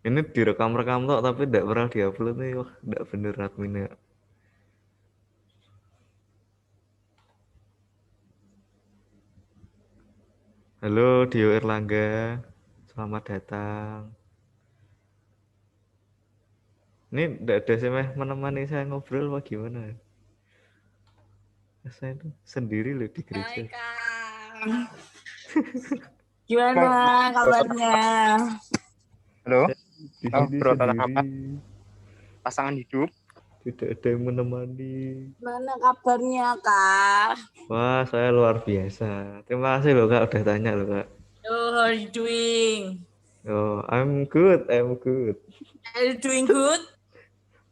Ini direkam-rekam tok tapi tidak pernah diupload nih. Wah, tidak bener adminnya. Halo Dio Erlangga, selamat datang. Ini tidak ada sih menemani saya ngobrol apa gimana? Saya itu sendiri loh di Hai gereja. Kang. Gimana kabarnya? Halo, Saya di sini obrolan sendiri, apa? Pasangan hidup. tidak ada yang menemani. Gimana kabarnya Kak? Wah, saya luar biasa. Terima kasih loh Kak, udah tanya loh Kak. Oh, how are you doing? Oh, I'm good, I'm good. Are you doing good?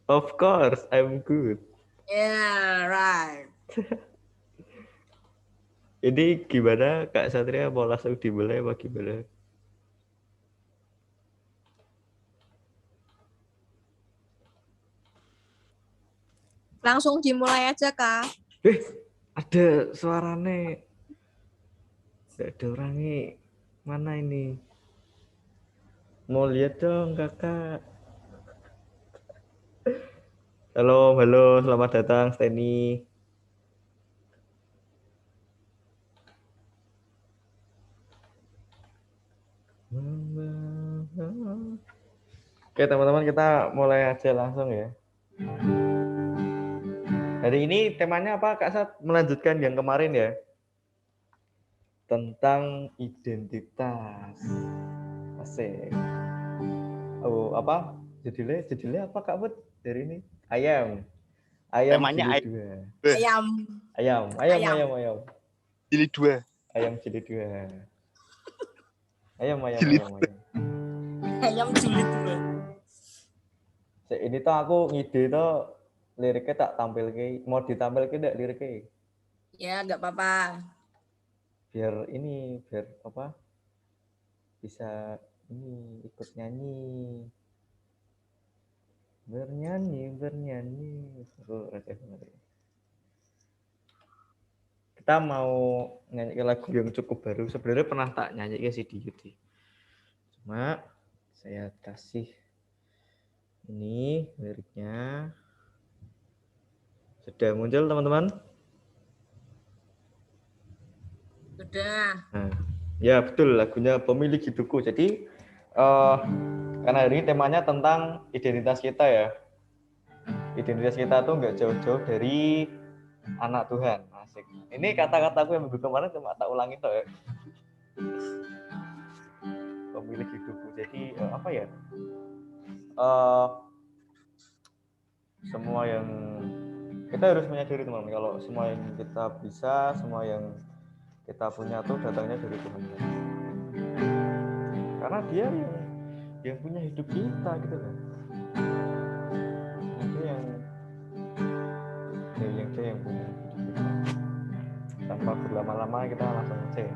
Of course, I'm good. Yeah, right. Ini gimana Kak Satria, mau langsung dimulai apa gimana? Langsung dimulai aja, Kak. Ada suaranya. Tidak ada orangnya. Mana ini? Mau lihat dong kakak. Halo, halo, selamat datang Steny. Oke teman-teman, kita mulai aja langsung ya. Hari ini temanya apa Kak Sat? Melanjutkan yang kemarin ya. Tentang identitas. Asik. Oh, apa? Judulnya apa Kak Bud hari ini? Ayam Temanya jilid 2. Ayam. Ayam. Jilid 2. Ayam jilid 2. Ayam. Ayam jilid 2. Ini tuh aku ngide tuh liriknya tak tampil ke, mau ditampil ke enggak liriknya? Ya, nggak apa-apa. Biar apa? Bisa ini ikut nyanyi. Bernyanyi. Oh, kita mau nyanyi lagu yang cukup baru. Sebenarnya pernah tak nyanyi sih di YouTube. Cuma saya kasih ini liriknya. Sudah muncul teman-teman? Sudah. Nah, ya betul, lagunya Pemilik Hidupku. Jadi karena hari ini temanya tentang identitas kita ya. Identitas kita tuh nggak jauh-jauh dari anak Tuhan. Asik. Ini kata-kataku yang minggu kemarin cuma tak ulangi tuh ya. Pemilik hidupku. Jadi apa ya? Semua yang kita harus menyadari teman-teman, kalau semua yang kita bisa, semua yang kita punya tuh datangnya dari Tuhan. Karena dia yang punya hidup kita gitu kan. Dia yang punya hidup kita. Tanpa berlama-lama kita langsung aja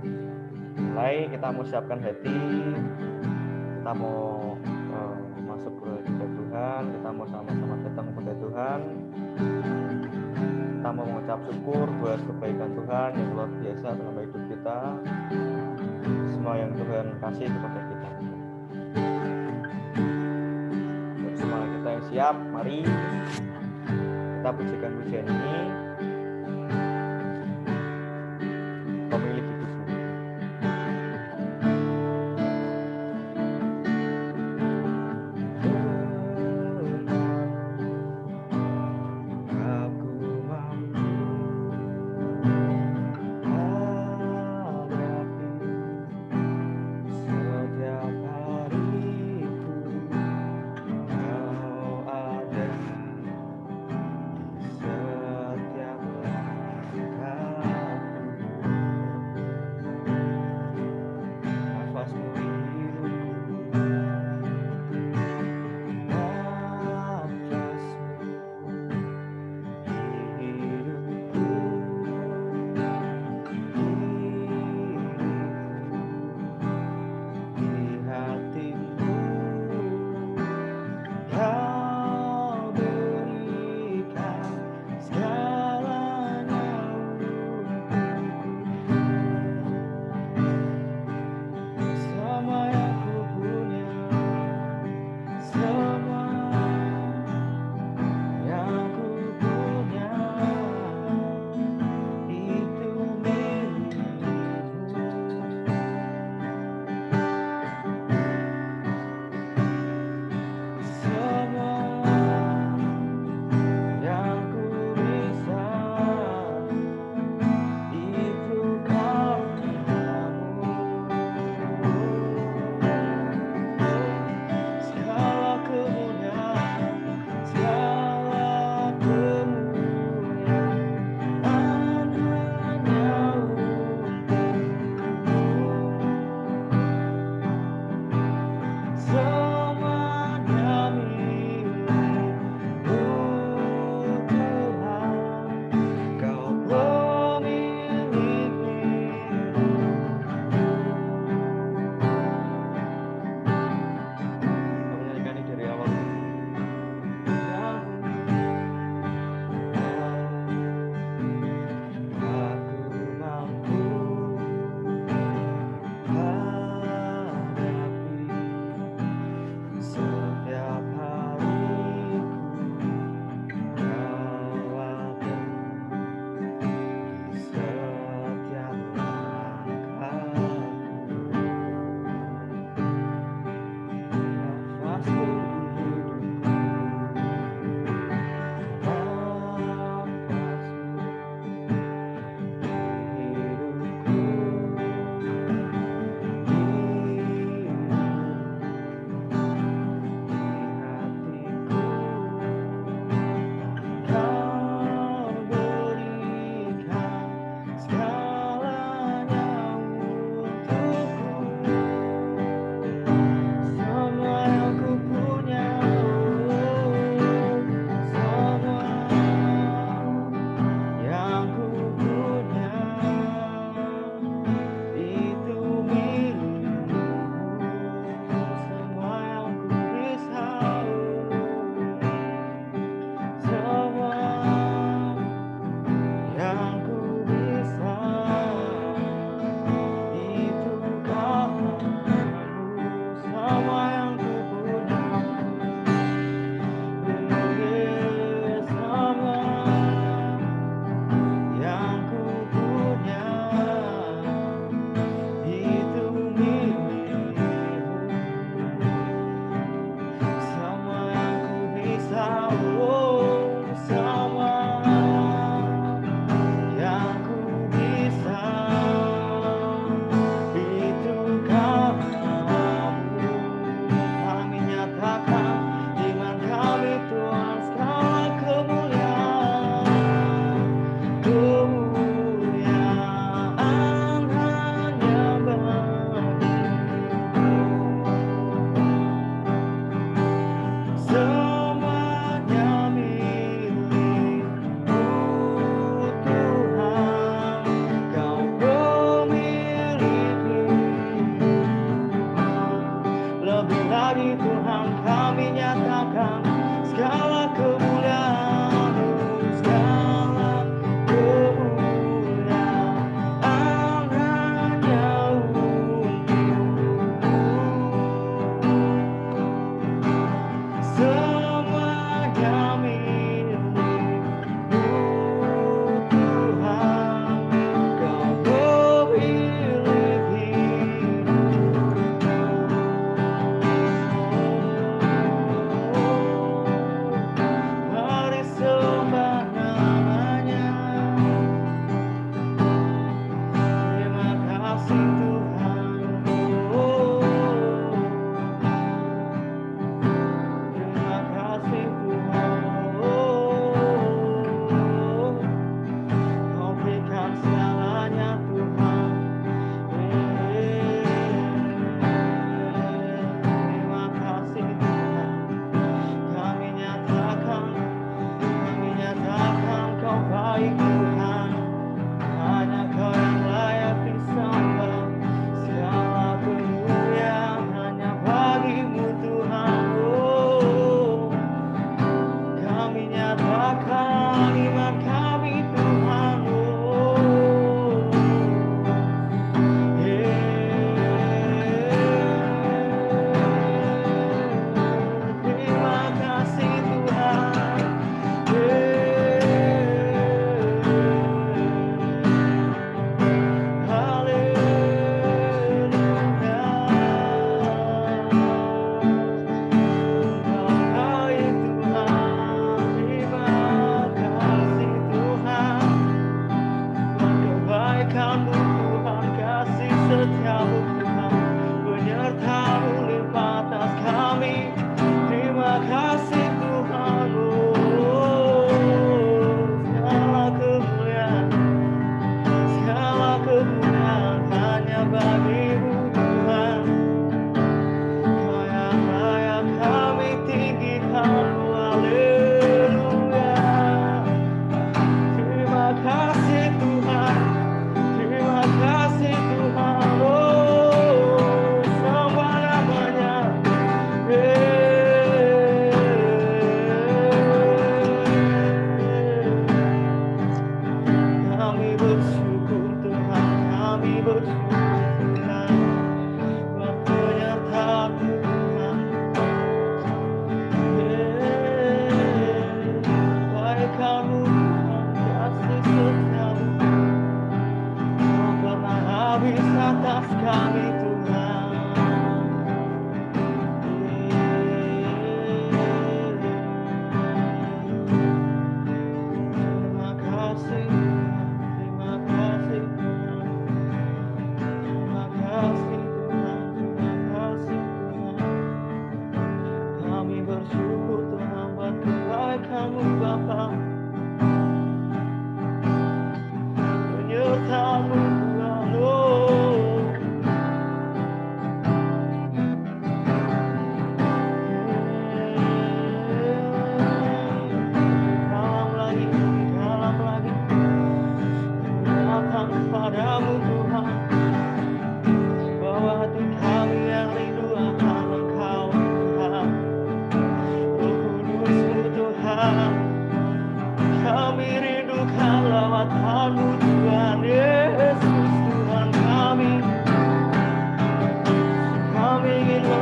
mulai, kita mau siapkan hati, kita mau masuk ke hadirat Tuhan, kita mau sama-sama datang kepada Tuhan, kita mau mengucap syukur buat kebaikan Tuhan yang luar biasa dalam hidup kita, semua yang Tuhan kasih kepada kita. Buat semua kita yang siap, mari kita pujikan pujian ini. Pemilik hidupku.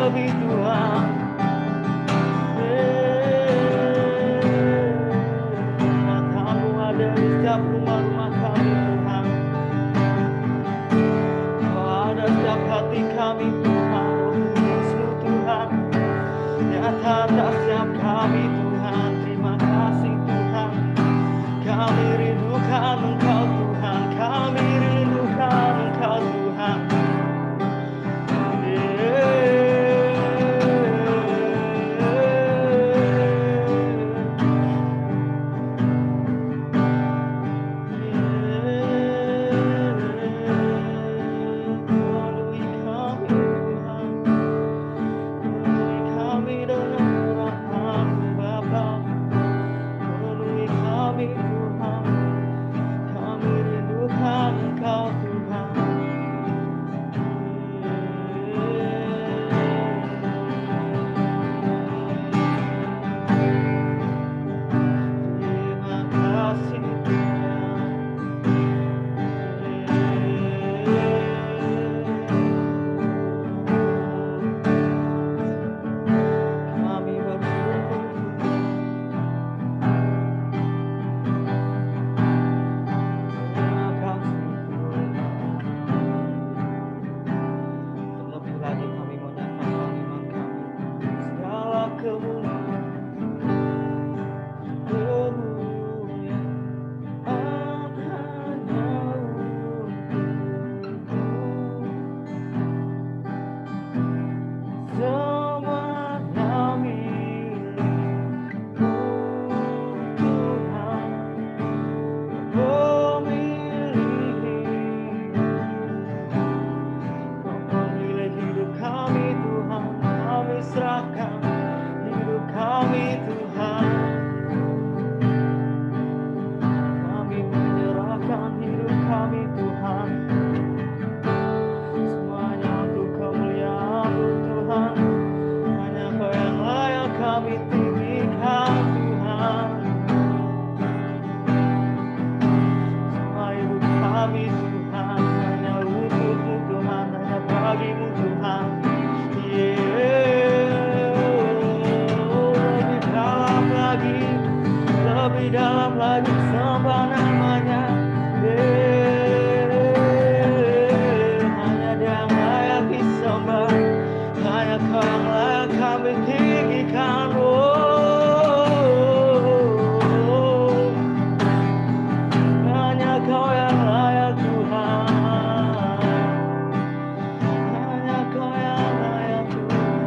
lebih Tuhan. Matamu ada di setiap rumah-rumah kami Tuhan. Kau ada setiap hati kami Tuhan. Kudus-Mu Tuhan, nyata atas setiap kami Tuhan. Terima kasih Tuhan. Kami rindukan Engkau Tuhan. Kami rindukan Engkau Tuhan. Penuhi kami Tuhan. Penuhi kami dengan rahmat-Mu Bapa. Penuhi kami Tuhan. Kami rindukan Engkau Tuhan. Terima kasih Tuhan. Kami bersyukur. Terima kasih Tuhan. Terlebih lagi kami menyatakan iman kami. Segala kemuliaan hanya untukmu. Semuanya milik-Mu Tuhan. Pemilik hidup kami Tuhan. Kami serahkan hidup kami Tuhan. Kami menyerahkan hidup kami Tuhan. Semuanya untuk kemuliaan-Mu Tuhan. Hanya Kau yang layak kami tinggikan Tuhan. Semua hidup kami Tuhan hanya untuk-Mu Tuhan, hanya bagi-Mu Tuhan. Lebih dalam lagi, lebih dalam lagi sembah namanya. Hanya Dia yang layak disembah, hanya Kau yang layak kami tinggikan. Hanya Kau yang layak Tuhan. Hanya Kau yang layak Tuhan.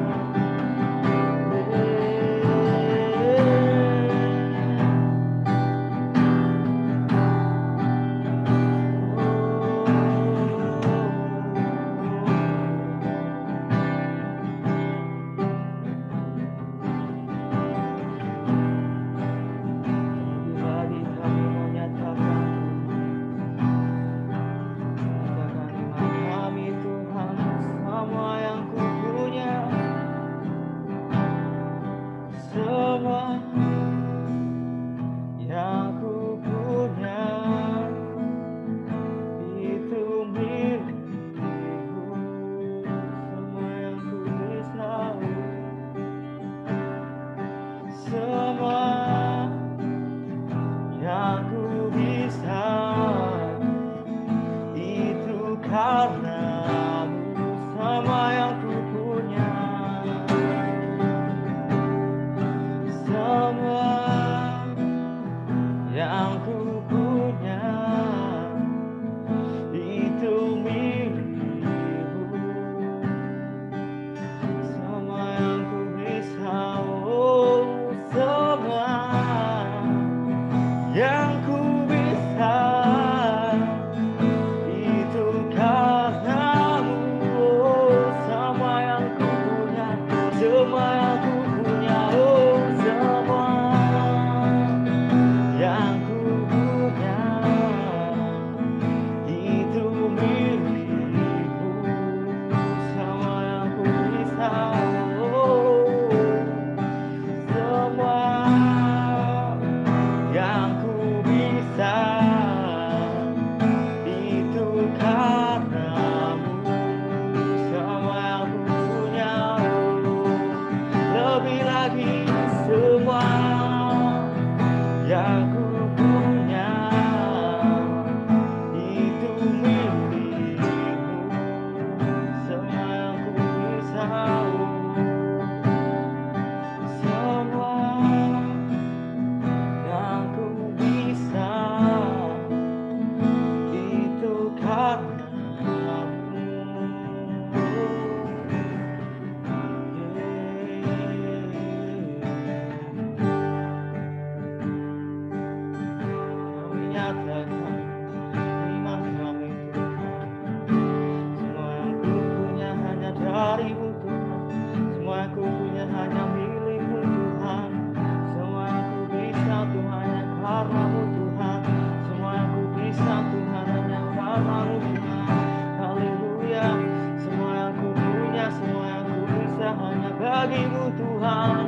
bagimu Tuhan.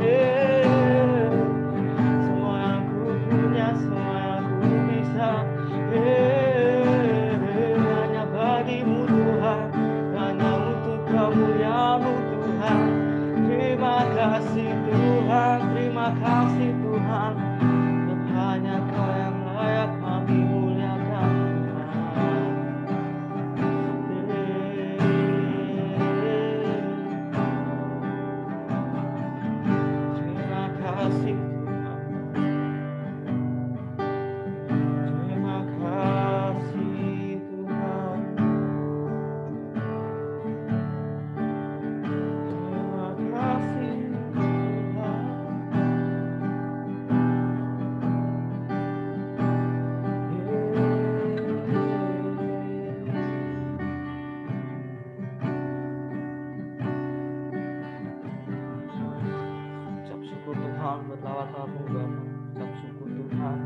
Semua yang ku punya, semua yang ku bisa, hanya bagimu Tuhan, hanya untuk kemuliaan-Mu Tuhan. Terima kasih Tuhan, terima kasih Tuhan. Hanya Kau yang layak kami muliakan Tuhan. Terima kasih Tuhan. Terima kasih Tuhan. Terima kasih Tuhan. Ucap syukur Tuhan buat lawatan-Mu Bapa. Ucap syukur Tuhan.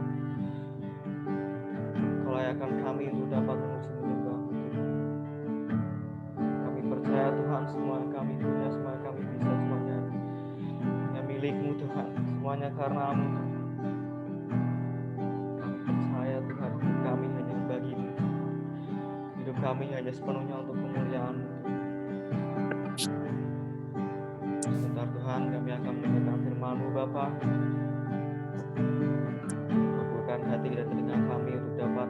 Kau layakkan kami untuk dapat memuji menyembah-Mu Tuhan. Kami percaya Tuhan, semua yang kami punya, semua yang kami bisa, semuanya hanya milik-Mu Tuhan. Semuanya karena-Mu Tuhan. Kami percaya Tuhan, hidup kami hanya bagi-Mu. Hidup kami hanya sepenuhnya untuk kemuliaan-Mu Tuhan. Sebentar Tuhan, kami akan mendengarkan firman-Mu Bapa. Kabulkan hati dan telinga kami untuk dapat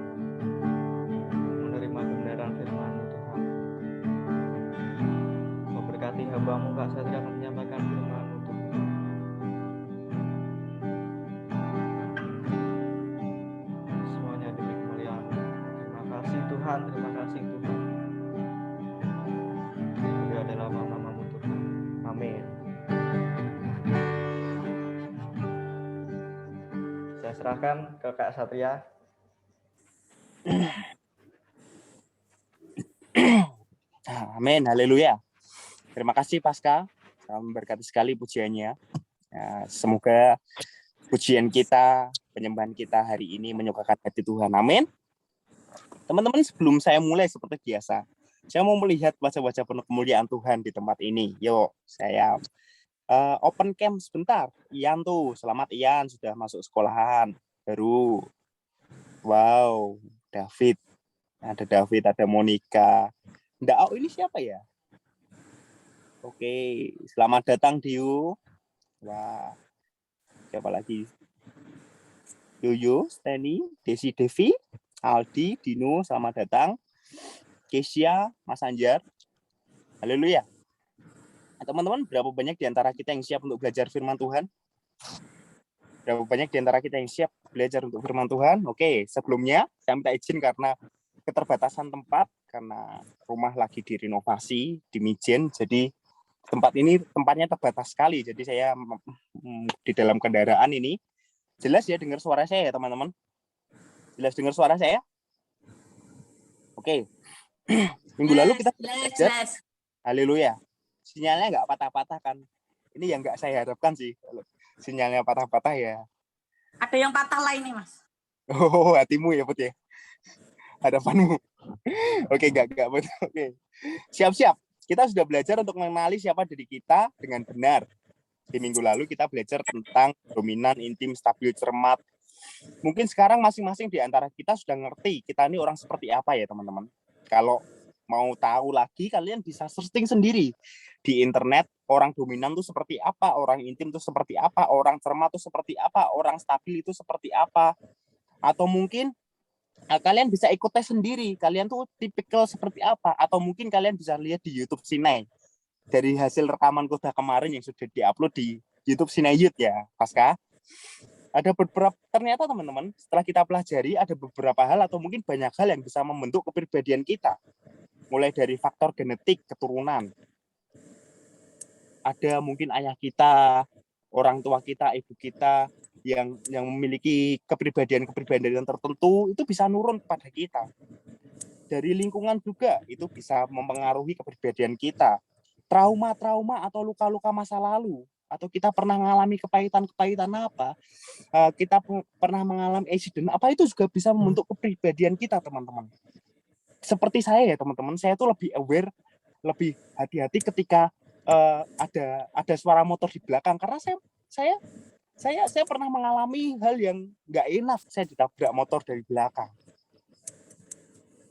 menerima kebenaran firman-Mu Tuhan. Kau berkati hamba-Mu Kak Satria akan menyampaikan firman-Mu Tuhan. Semuanya demi kemuliaan-Mu. Terima kasih Tuhan, terima kasih Tuhan. Mulia adalah nama-Mu Tuhan. Amin. Saya serahkan ke Kak Satria. Amin, haleluya. Terima kasih Pasca, memberkati sekali pujiannya. Ya, semoga pujian kita, penyembahan kita hari ini menyukakan hati Tuhan. Amin. Teman-teman, sebelum saya mulai seperti biasa, saya mau melihat wajah-wajah penuh kemuliaan Tuhan di tempat ini. Yuk, saya open cam sebentar. Ian tuh, selamat Ian, sudah masuk sekolahan baru. Wow, David. Ada David, ada Monica. Nggak, ini siapa ya? Oke, selamat datang Dio. Wah, siapa lagi? Yoyo, Steny, Desi Devi, Aldi, Dino, selamat datang. Kesia, Mas Anjar. Haleluya. Teman-teman, berapa banyak di antara kita yang siap untuk belajar firman Tuhan? Berapa banyak di antara kita yang siap belajar untuk firman Tuhan? Oke, sebelumnya saya minta izin karena keterbatasan tempat, karena rumah lagi direnovasi di Mijen, jadi tempat ini tempatnya terbatas sekali, jadi saya di dalam kendaraan ini. Jelas ya dengar suara saya ya teman-teman? Jelas dengar suara saya? Oke. Minggu lalu kita belajar. Haleluya. Sinyalnya nggak patah-patah kan? Ini yang nggak saya harapkan sih. Sinyalnya patah-patah ya. Ada yang patah lah ini, Mas. Oh, hatimu ya, Put ya. Hadapanmu. Oke, enggak betul. Oke. Siap-siap. Kita sudah belajar untuk mengenali siapa diri kita dengan benar. Di minggu lalu kita belajar tentang dominan, intim, stabil, cermat. Mungkin sekarang masing-masing di antara kita sudah ngerti kita ini orang seperti apa ya, teman-teman. Kalau mau tahu lagi, kalian bisa searching sendiri di internet, orang dominan itu seperti apa, orang intim itu seperti apa, orang cermat itu seperti apa, orang stabil itu seperti apa. Atau mungkin kalian bisa ikut tes sendiri, kalian tuh tipikal seperti apa. Atau mungkin kalian bisa lihat di YouTube Sinai. Dari hasil rekaman khotbah kemarin yang sudah diupload di YouTube Sinai Youth ya, Pasca. Ada beberapa, ternyata teman-teman, setelah kita pelajari, ada beberapa hal atau mungkin banyak hal yang bisa membentuk kepribadian kita. Mulai dari faktor genetik, keturunan. Ada mungkin ayah kita, orang tua kita, ibu kita, yang memiliki kepribadian tertentu, itu bisa nurun pada kita. Dari lingkungan juga, itu bisa mempengaruhi kepribadian kita. Trauma-trauma atau luka-luka masa lalu, atau kita pernah mengalami kepahitan apa, kita pernah mengalami accident, apa itu juga bisa membentuk kepribadian kita, teman-teman. Seperti saya ya, teman-teman, saya tuh lebih aware, lebih hati-hati ketika ada suara motor di belakang, karena saya pernah mengalami hal yang nggak enak, saya ditabrak motor dari belakang.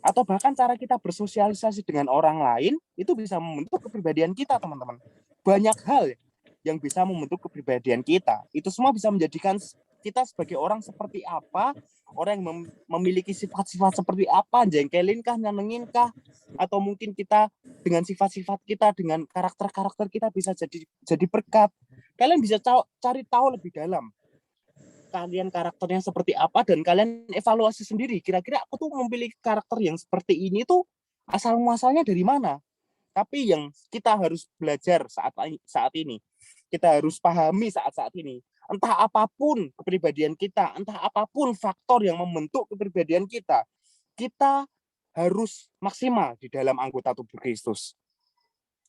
Atau bahkan cara kita bersosialisasi dengan orang lain itu bisa membentuk kepribadian kita, teman-teman. Banyak hal yang bisa membentuk kepribadian kita. Itu semua bisa menjadikan kita sebagai orang seperti apa, orang yang memiliki sifat-sifat seperti apa, jengkelinkah, nyenenginkah, atau mungkin kita dengan sifat-sifat kita, dengan karakter-karakter kita bisa jadi berkat. Kalian bisa cari tahu lebih dalam kalian karakternya seperti apa, dan kalian evaluasi sendiri, kira-kira aku tuh memiliki karakter yang seperti ini tuh asal muasalnya dari mana. Tapi yang kita harus belajar saat ini, kita harus pahami saat ini, entah apapun kepribadian kita, entah apapun faktor yang membentuk kepribadian kita harus maksimal di dalam anggota tubuh Kristus.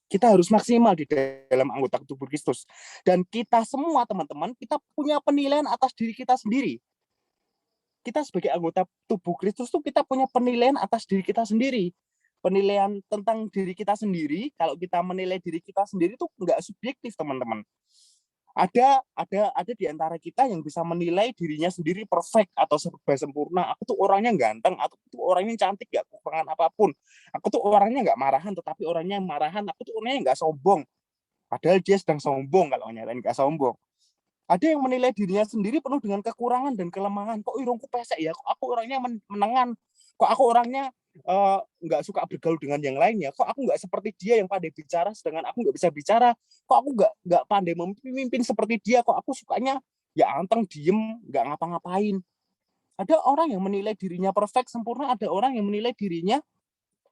Kita harus maksimal di dalam anggota tubuh Kristus. Dan kita semua, teman-teman, kita punya penilaian atas diri kita sendiri. Kita sebagai anggota tubuh Kristus tuh kita punya penilaian atas diri kita sendiri. Penilaian tentang diri kita sendiri, kalau kita menilai diri kita sendiri tuh nggak subjektif, teman-teman. Ada di antara kita yang bisa menilai dirinya sendiri perfect atau serba sempurna. Aku tuh orangnya ganteng, aku tuh orangnya cantik, gak kekurangan apapun. Aku tuh orangnya nggak marahan, tetapi orangnya marahan. Aku tuh orangnya nggak sombong, padahal dia sedang sombong kalau nyatain nggak sombong. Ada yang menilai dirinya sendiri penuh dengan kekurangan dan kelemahan. Kok irungku pesek ya? Kok aku orangnya menengan? Kok aku orangnya nggak suka bergaul dengan yang lainnya? Kok aku nggak seperti dia yang pandai bicara, sedangkan aku nggak bisa bicara? Kok aku nggak pandai memimpin seperti dia? Kok aku sukanya ya anteng, diem, nggak ngapa-ngapain? Ada orang yang menilai dirinya perfect, sempurna. Ada orang yang menilai dirinya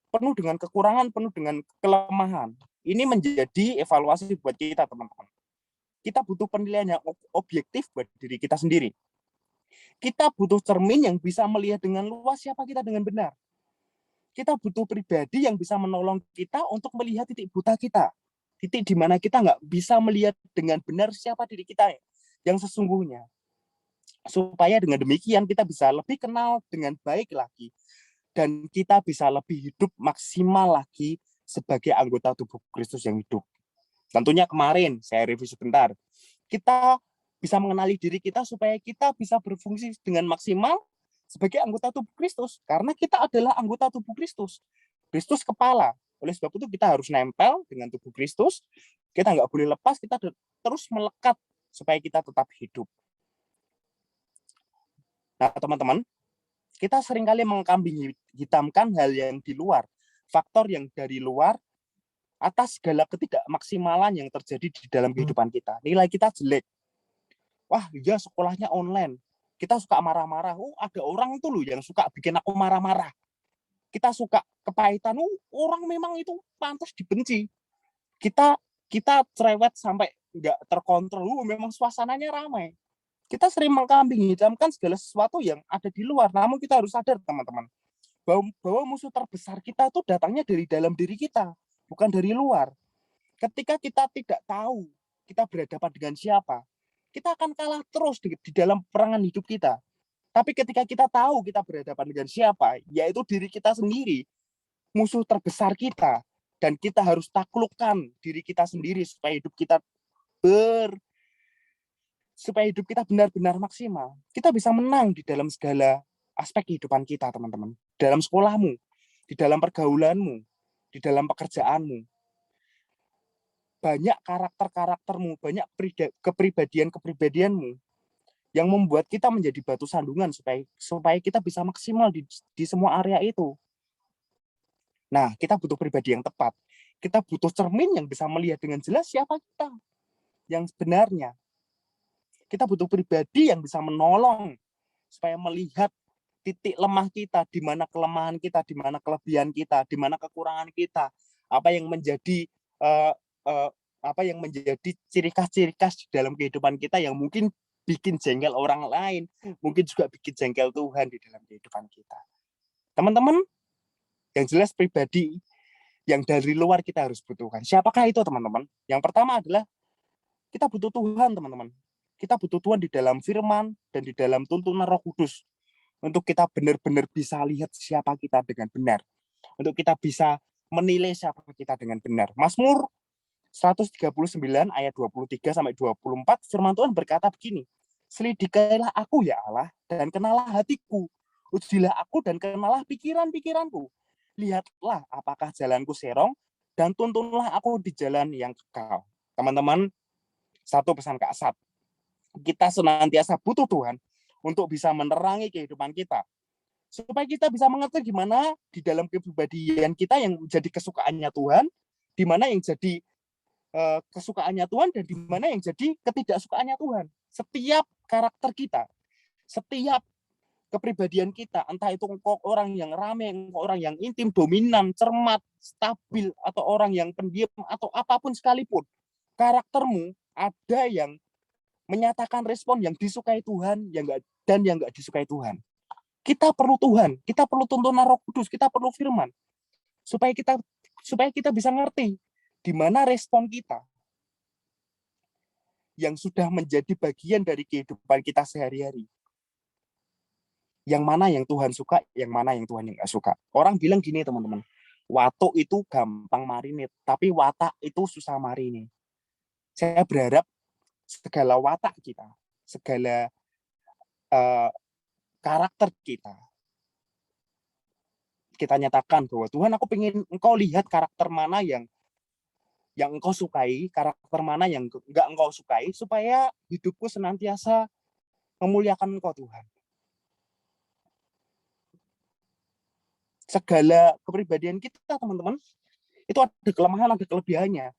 penuh dengan kekurangan, penuh dengan kelemahan. Ini menjadi evaluasi buat kita, teman-teman. Kita butuh penilaian yang objektif buat diri kita sendiri. Kita butuh cermin yang bisa melihat dengan luas siapa kita dengan benar. Kita butuh pribadi yang bisa menolong kita untuk melihat titik buta kita. Titik di mana kita nggak bisa melihat dengan benar siapa diri kita yang sesungguhnya. Supaya dengan demikian kita bisa lebih kenal dengan baik lagi. Dan kita bisa lebih hidup maksimal lagi sebagai anggota tubuh Kristus yang hidup. Tentunya kemarin saya review sebentar. Kita bisa mengenali diri kita supaya kita bisa berfungsi dengan maksimal sebagai anggota tubuh Kristus. Karena kita adalah anggota tubuh Kristus. Kristus kepala. Oleh sebab itu kita harus nempel dengan tubuh Kristus. Kita nggak boleh lepas, kita terus melekat supaya kita tetap hidup. Nah, teman-teman, kita seringkali mengkambing hitamkan hal yang di luar. Faktor yang dari luar atas segala ketidakmaksimalan yang terjadi di dalam kehidupan kita. Nilai kita jelek. Wah, dia sekolahnya online. Kita suka marah-marah. Oh, ada orang itu loh yang suka bikin aku marah-marah. Kita suka kepahitan. Oh, orang memang itu pantas dibenci. Kita cerewet sampai nggak terkontrol. Memang suasananya ramai. Kita sering mengkambing hitamkan segala sesuatu yang ada di luar. Namun kita harus sadar, teman-teman, bahwa musuh terbesar kita itu datangnya dari dalam diri kita, bukan dari luar. Ketika kita tidak tahu kita berhadapan dengan siapa, kita akan kalah terus di dalam perangan hidup kita. Tapi ketika kita tahu kita berhadapan dengan siapa, yaitu diri kita sendiri, musuh terbesar kita, dan kita harus taklukkan diri kita sendiri supaya hidup kita benar-benar maksimal. Kita bisa menang di dalam segala aspek kehidupan kita, teman-teman. Dalam sekolahmu, di dalam pergaulanmu, di dalam pekerjaanmu. Banyak karakter-karaktermu, banyak kepribadian-kepribadianmu yang membuat kita menjadi batu sandungan supaya kita bisa maksimal di semua area itu. Nah, kita butuh pribadi yang tepat. Kita butuh cermin yang bisa melihat dengan jelas siapa kita yang sebenarnya. Kita butuh pribadi yang bisa menolong supaya melihat titik lemah kita, di mana kelemahan kita, di mana kelebihan kita, di mana kekurangan kita, apa yang menjadi ciri khas di dalam kehidupan kita yang mungkin bikin jengkel orang lain, mungkin juga bikin jengkel Tuhan di dalam kehidupan kita. Teman-teman, yang jelas pribadi yang dari luar kita harus butuhkan. Siapakah itu, teman-teman? Yang pertama adalah kita butuh Tuhan, teman-teman. Kita butuh Tuhan di dalam firman dan di dalam tuntunan Roh Kudus untuk kita benar-benar bisa lihat siapa kita dengan benar. Untuk kita bisa menilai siapa kita dengan benar. Mazmur 139 ayat 23 sampai 24 firman Tuhan berkata begini. Selidikailah aku ya Allah dan kenalah hatiku. Ujilah aku dan kenalah pikiran-pikiranku. Lihatlah apakah jalanku serong dan tuntunlah aku di jalan yang kekal. Teman-teman, satu pesan Kak Sat. Kita senantiasa butuh Tuhan untuk bisa menerangi kehidupan kita. Supaya kita bisa mengerti gimana di dalam kepribadian kita yang menjadi kesukaannya Tuhan, di mana yang jadi kesukaannya Tuhan, dan di mana yang jadi ketidaksukaannya Tuhan. Setiap karakter kita, setiap kepribadian kita, entah itu engkau orang yang ramai, engkau orang yang intim, dominan, cermat, stabil, atau orang yang pendiam, atau apapun sekalipun, karaktermu ada yang menyatakan respon yang disukai Tuhan dan yang nggak disukai Tuhan. Kita perlu Tuhan, kita perlu tuntunan Roh Kudus, kita perlu firman, supaya kita bisa ngerti di mana respon kita yang sudah menjadi bagian dari kehidupan kita sehari-hari. Yang mana yang Tuhan suka, yang mana yang Tuhan yang nggak suka. Orang bilang gini teman-teman, watuk itu gampang marinir, tapi watak itu susah marinir. Saya berharap segala watak kita, segala karakter kita nyatakan bahwa Tuhan, aku pengen engkau lihat karakter mana yang engkau sukai, karakter mana yang enggak engkau sukai, supaya hidupku senantiasa memuliakan engkau Tuhan. Segala kepribadian kita, teman-teman, itu ada kelemahan, ada kelebihannya.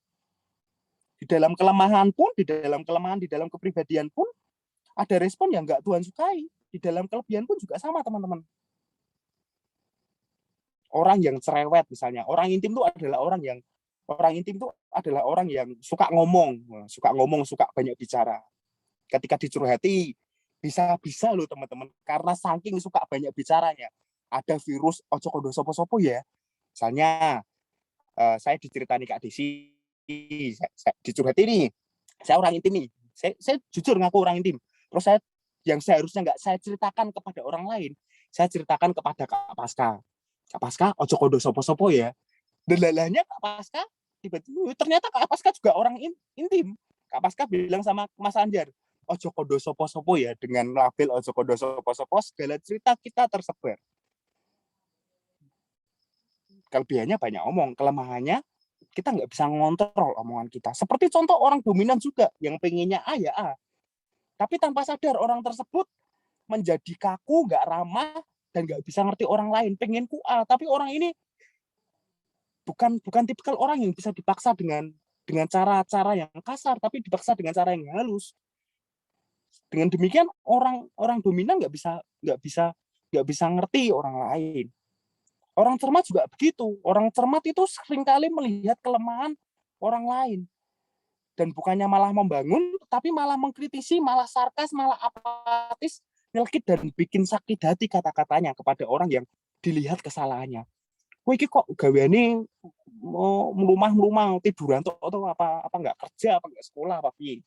Di dalam kelemahan pun, di dalam kepribadian pun, ada respon yang enggak Tuhan sukai. Di dalam kelebihan pun juga sama, teman-teman. Orang yang cerewet misalnya, orang intim itu adalah orang yang suka ngomong, suka banyak bicara. Ketika dicurhati, bisa loh teman-teman, karena saking suka banyak bicaranya. Ada virus ojo kodo sopo-sopo ya. Misalnya, saya diceritani Kak Desi, saya dicurhati nih, saya orang intim nih, saya jujur ngaku orang intim. Terus yang seharusnya nggak saya ceritakan kepada orang lain, saya ceritakan kepada Kak Paska. Kak Paska, ojo kodo sopo-sopo ya. Delalanya Kak Paska, tiba-tiba ternyata Kak Paska juga orang intim. Kak Paska bilang sama Mas Anjar, ojo kodo sopo-sopo ya, dengan label ojo kodo sopo-sopo, segala cerita kita tersebar. Kelebihannya banyak omong, kelemahannya kita nggak bisa ngontrol omongan kita. Seperti contoh orang dominan juga, yang pengennya A ya A. Tapi tanpa sadar orang tersebut menjadi kaku, nggak ramah, dan nggak bisa ngerti orang lain. Pengenku A, tapi orang ini bukan tipikal orang yang bisa dipaksa dengan cara-cara yang kasar, tapi dipaksa dengan cara yang halus. Dengan demikian orang dominan nggak bisa ngerti orang lain. Orang cermat juga begitu. Orang cermat itu seringkali melihat kelemahan orang lain. Dan bukannya malah membangun, tapi malah mengkritisi, malah sarkas, malah apatis, nyelkit, dan bikin sakit hati kata-katanya kepada orang yang dilihat kesalahannya. Wih, kok gaweane mau melumah tiduran atau apa nggak kerja, apa nggak sekolah, apa piye.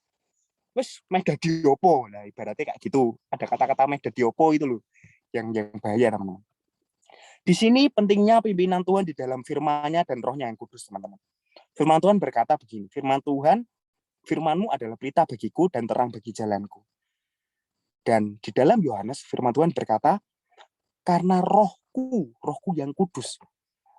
Wes meh dadi opo. Nah, ibaratnya kayak gitu. Ada kata-kata meh dadi opo itu loh yang bahaya, teman-teman. Di sini pentingnya pimpinan Tuhan di dalam firman-Nya dan Roh-Nya yang kudus, teman-teman. Firman Tuhan berkata begini, firman-Mu adalah pelita bagiku dan terang bagi jalanku. Dan di dalam Yohanes, firman Tuhan berkata, karena rohku yang kudus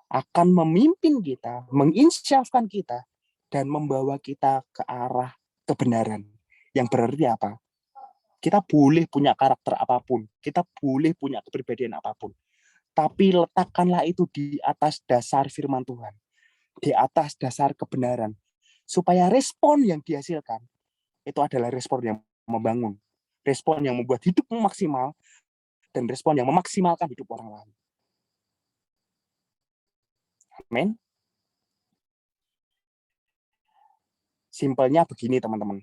akan memimpin kita, menginsyafkan kita, dan membawa kita ke arah kebenaran. Yang berarti apa? Kita boleh punya karakter apapun, kita boleh punya kepribadian apapun, tapi letakkanlah itu di atas dasar firman Tuhan, di atas dasar kebenaran, supaya respon yang dihasilkan itu adalah respon yang membangun, respon yang membuat hidupmu maksimal, dan respon yang memaksimalkan hidup orang lain. Amin. Simpelnya begini, teman-teman.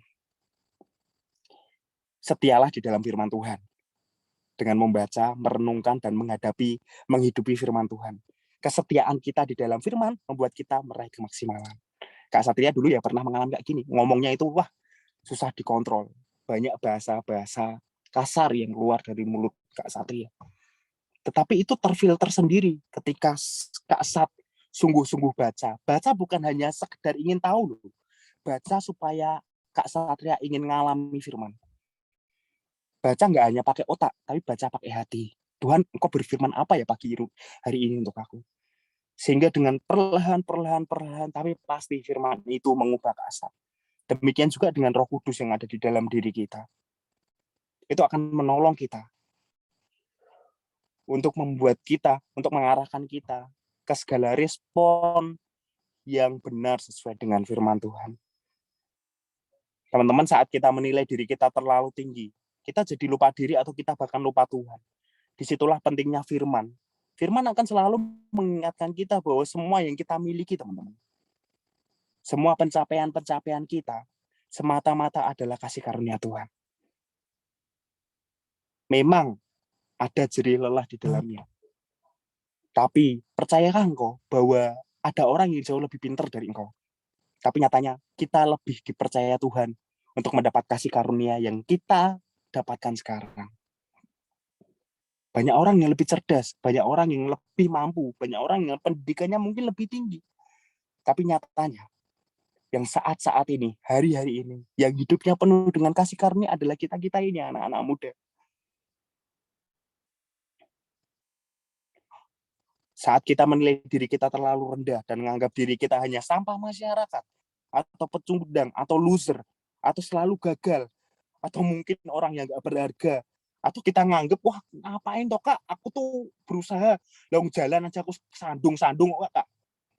Setialah di dalam firman Tuhan. Dengan membaca, merenungkan, dan menghidupi firman Tuhan. Kesetiaan kita di dalam firman membuat kita meraih kemaksimalan. Kak Satria dulu ya pernah mengalami kayak gini. Ngomongnya itu, wah, susah dikontrol. Banyak bahasa-bahasa kasar yang keluar dari mulut Kak Satria. Tetapi itu terfilter sendiri ketika Kak Sat sungguh-sungguh baca. Baca bukan hanya sekedar ingin tahu loh. baca supaya Kak Satria ingin ngalami firman. Baca nggak hanya pakai otak, tapi baca pakai hati. Tuhan, Engkau berfirman apa ya pagi hari ini untuk aku? Sehingga dengan perlahan, tapi pasti firman itu mengubah keasal. Demikian juga dengan Roh Kudus yang ada di dalam diri kita. Itu akan menolong kita untuk membuat kita, untuk mengarahkan kita ke segala respon yang benar sesuai dengan firman Tuhan. Teman-teman, saat kita menilai diri kita terlalu tinggi, kita jadi lupa diri atau kita bahkan lupa Tuhan. Disitulah pentingnya firman. Firman akan selalu mengingatkan kita bahwa semua yang kita miliki, teman-teman, semua pencapaian-pencapaian kita, semata-mata adalah kasih karunia Tuhan. Memang ada jerih lelah di dalamnya. Tapi percayakah engkau bahwa ada orang yang jauh lebih pintar dari engkau? Tapi nyatanya kita lebih dipercaya Tuhan untuk mendapat kasih karunia yang kita dapatkan sekarang. Banyak orang yang lebih cerdas, banyak orang yang lebih mampu, banyak orang yang pendidikannya mungkin lebih tinggi. Tapi nyatanya, yang saat-saat ini, hari-hari ini, yang hidupnya penuh dengan kasih karunia adalah kita-kita ini, anak-anak muda. Saat kita menilai diri kita terlalu rendah dan menganggap diri kita hanya sampah masyarakat, atau pecundang, atau loser, atau selalu gagal, atau mungkin orang yang gak berharga, atau kita nganggep, wah ngapain toh Kak, aku tuh berusaha, long jalan aja aku sandung-sandung Kak,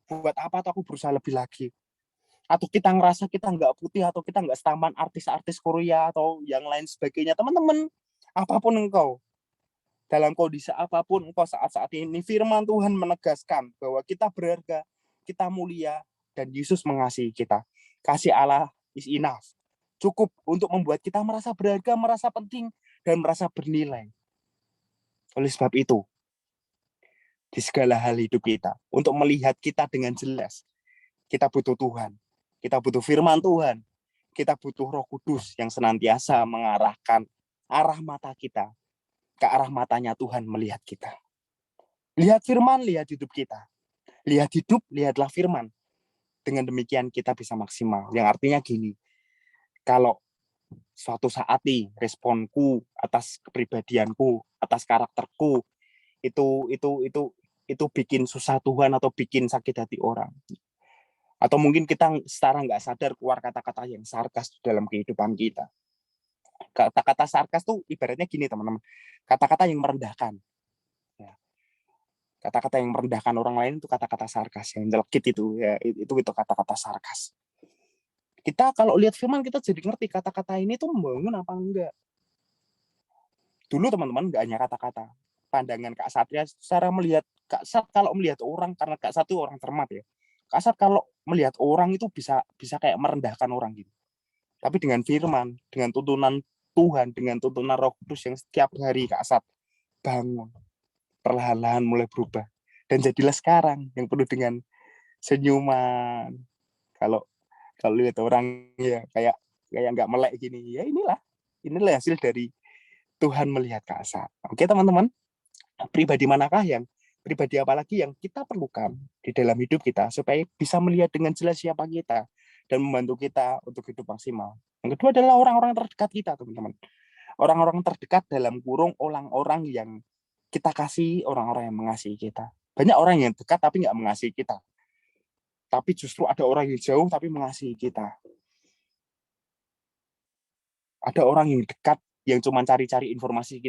buat apa tuh aku berusaha lebih lagi. Atau kita ngerasa kita nggak putih, atau kita nggak setampan artis-artis Korea, atau yang lain sebagainya. Teman-teman, apapun engkau, dalam kondisi apapun engkau saat-saat ini, firman Tuhan menegaskan bahwa kita berharga, kita mulia, dan Yesus mengasihi kita. Kasih Allah is enough. Cukup untuk membuat kita merasa berharga, merasa penting, dan merasa bernilai. Oleh sebab itu, di segala hal hidup kita, untuk melihat kita dengan jelas, kita butuh Tuhan. Kita butuh firman Tuhan. Kita butuh Roh Kudus yang senantiasa mengarahkan arah mata kita ke arah matanya Tuhan melihat kita. Lihat firman, lihat hidup kita. Lihat hidup, lihatlah firman. Dengan demikian kita bisa maksimal. Yang artinya gini, kalau suatu saat nih responku atas kepribadianku, atas karakterku itu bikin susah Tuhan atau bikin sakit hati orang. Atau mungkin kita secara nggak sadar keluar kata-kata yang sarkas dalam kehidupan kita. Kata-kata sarkas tuh ibaratnya gini teman-teman, kata-kata yang merendahkan. Kata-kata yang merendahkan orang lain itu kata-kata sarkas, yang nyelekit itu ya, itu kata-kata sarkas. Kita kalau lihat firman kita jadi ngerti kata-kata ini tuh membangun apa enggak. Dulu teman-teman nggak hanya kata-kata, pandangan Kak Satria secara melihat Kak Sat kalau melihat orang, karena Kak Sat itu orang cermat ya. Kak Sat kalau melihat orang itu bisa kayak merendahkan orang gitu. Tapi dengan firman, dengan tuntunan Tuhan, dengan tuntunan Roh Kudus yang setiap hari Kak Sat bangun, perlahan-lahan mulai berubah. Dan jadilah sekarang yang penuh dengan senyuman. Kalau lihat orang ya kayak nggak melek gini, ya inilah hasil dari Tuhan melihat Kak Sat. Oke teman-teman, pribadi apalagi yang kita perlukan di dalam hidup kita supaya bisa melihat dengan jelas siapa kita dan membantu kita untuk hidup maksimal. Yang kedua adalah orang-orang terdekat kita, teman-teman. Orang-orang terdekat dalam kurung orang-orang yang kita kasih, orang-orang yang mengasihi kita. Banyak orang yang dekat tapi nggak mengasihi kita. Tapi justru ada orang yang jauh tapi mengasihi kita. Ada orang yang dekat yang cuma cari-cari informasi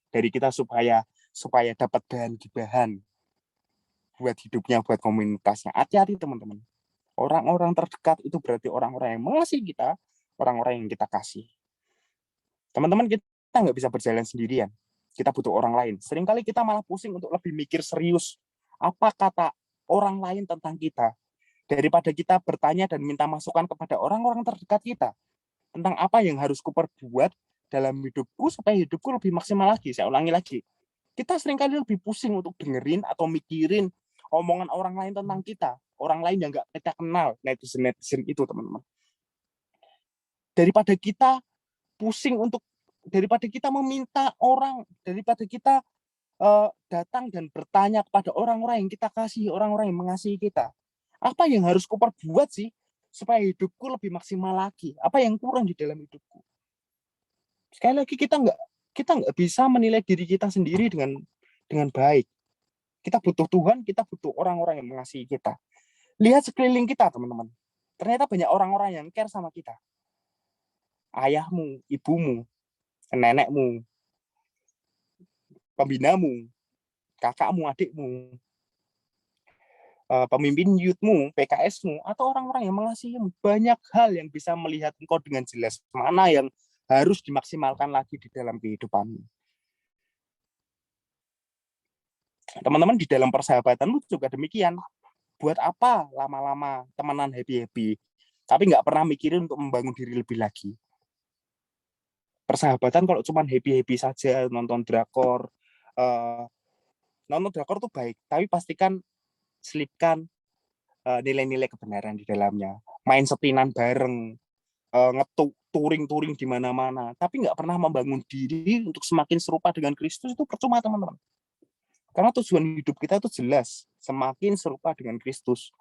dari kita supaya dapat bahan buat hidupnya, buat komunitasnya. Hati-hati teman-teman. Orang-orang terdekat itu berarti orang-orang yang mengasihi kita, orang-orang yang kita kasih. Teman-teman, kita nggak bisa berjalan sendirian. Kita butuh orang lain. Seringkali kita malah pusing untuk lebih mikir serius apa kata orang lain tentang kita, daripada kita bertanya dan minta masukan kepada orang-orang terdekat kita tentang apa yang harus kuperbuat dalam hidupku supaya hidupku lebih maksimal lagi. Saya ulangi lagi. Kita seringkali lebih pusing untuk dengerin atau mikirin omongan orang lain tentang kita. Orang lain yang nggak kita kenal, netizen itu, teman-teman. Daripada kita pusing daripada kita meminta orang, daripada kita datang dan bertanya kepada orang-orang yang kita kasih, orang-orang yang mengasihi kita. Apa yang harus kuperbuat sih supaya hidupku lebih maksimal lagi. Apa yang kurang di dalam hidupku? Sekali lagi kita nggak bisa menilai diri kita sendiri dengan baik. Kita butuh Tuhan, kita butuh orang-orang yang mengasihi kita. Lihat sekeliling kita, teman-teman. Ternyata banyak orang-orang yang care sama kita. Ayahmu, ibumu, nenekmu, pembinamu, kakakmu, adikmu, pemimpin youthmu, PKSmu, atau orang-orang yang mengasihimu. Banyak hal yang bisa melihat engkau dengan jelas. Mana yang harus dimaksimalkan lagi di dalam kehidupanmu. Teman-teman, di dalam persahabatanmu juga demikian. Buat apa lama-lama temenan happy-happy, tapi nggak pernah mikirin untuk membangun diri lebih lagi. Persahabatan kalau cuma happy-happy saja, nonton drakor tuh baik, tapi pastikan selipkan nilai-nilai kebenaran di dalamnya. Main setinan bareng, touring di mana-mana, tapi nggak pernah membangun diri untuk semakin serupa dengan Kristus, itu percuma, teman-teman. Karena tujuan hidup kita itu jelas, semakin serupa dengan Kristus.